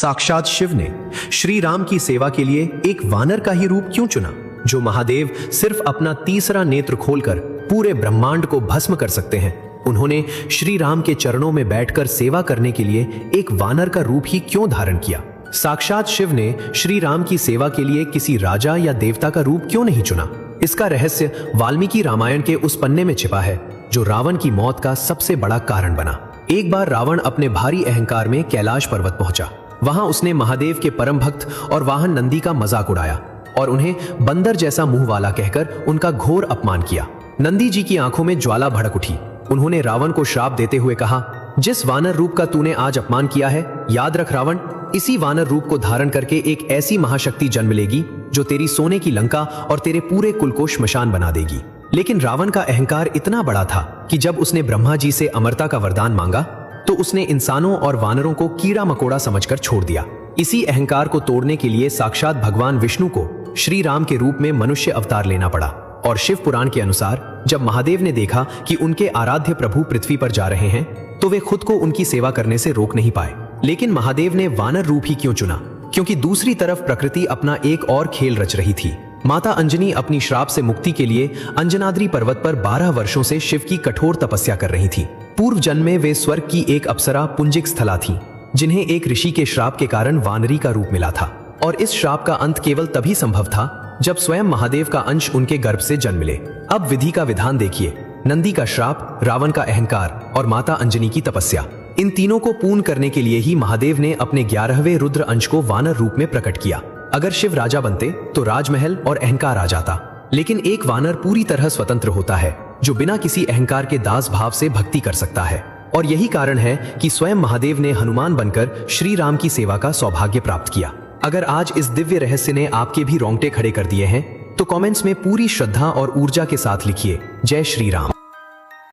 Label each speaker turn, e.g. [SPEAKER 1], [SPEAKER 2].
[SPEAKER 1] साक्षात शिव ने श्री राम की सेवा के लिए एक वानर का ही रूप क्यों चुना, जो महादेव सिर्फ अपना तीसरा नेत्र खोलकर पूरे ब्रह्मांड को भस्म कर सकते हैं। उन्होंने श्री राम के चरणों में बैठकर सेवा करने के लिए एक वानर का रूप ही क्यों धारण किया। साक्षात शिव ने श्री राम की सेवा के लिए किसी राजा या देवता का रूप क्यों नहीं चुना। इसका रहस्य वाल्मीकि रामायण के उस पन्ने में छिपा है जो रावण की मौत का सबसे बड़ा कारण बना। एक बार रावण अपने भारी अहंकार में कैलाश पर्वत पहुंचा। वहां उसने महादेव के परम भक्त और वाहन नंदी का मजाक उड़ाया और उन्हें बंदर जैसा मुंह वाला कहकर उनका घोर अपमान किया। नंदी जी की आंखों में ज्वाला भड़क उठी। उन्होंने रावण को श्राप देते हुए कहा, जिस वानर रूप का तूने आज अपमान किया है, याद रख रावण, इसी वानर रूप को धारण करके एक ऐसी महाशक्ति जन्म लेगी जो तेरी सोने की लंका और तेरे पूरे कुल को श्मशान बना देगी। लेकिन रावण का अहंकार इतना बड़ा था कि जब उसने ब्रह्मा जी से अमरता का वरदान मांगा तो उसने इंसानों और वानरों को कीड़ा मकोड़ा समझकर छोड़ दिया। इसी अहंकार को तोड़ने के लिए साक्षात भगवान विष्णु को श्री राम के रूप में मनुष्य अवतार लेना पड़ा। और शिव पुराण के अनुसार जब महादेव ने देखा कि उनके आराध्य प्रभु पृथ्वी पर जा रहे हैं तो वे खुद को उनकी सेवा करने से रोक नहीं पाए। लेकिन महादेव ने वानर रूप ही क्यों चुना? क्योंकि दूसरी तरफ प्रकृति अपना एक और खेल रच रही थी। माता अंजनी अपनी श्राप से मुक्ति के लिए अंजनाद्री पर्वत पर 12 वर्षों से शिव की कठोर तपस्या कर रही थी। पूर्व जन्म में वे स्वर्ग की एक अप्सरा पुंजिक स्थला थी, जिन्हें एक ऋषि के श्राप के कारण वानरी का रूप मिला था। और इस श्राप का अंत केवल तभी संभव था जब स्वयं महादेव का अंश उनके गर्भ से जन्म ले। अब विधि का विधान देखिए, नंदी का श्राप, रावण का अहंकार और माता अंजनी की तपस्या, इन तीनों को पूर्ण करने के लिए ही महादेव ने अपने 11वें रुद्र अंश को वानर रूप में प्रकट किया। अगर शिव राजा बनते तो राजमहल और अहंकार आ जाता, लेकिन एक वानर पूरी तरह स्वतंत्र होता है जो बिना किसी अहंकार के दास भाव से भक्ति कर सकता है। और यही कारण है कि स्वयं महादेव ने हनुमान बनकर श्री राम की सेवा का सौभाग्य प्राप्त किया। अगर आज इस दिव्य रहस्य ने आपके भी रोंगटे खड़े कर दिए हैं तो कमेंट्स में पूरी श्रद्धा और ऊर्जा के साथ लिखिए, जय श्री राम।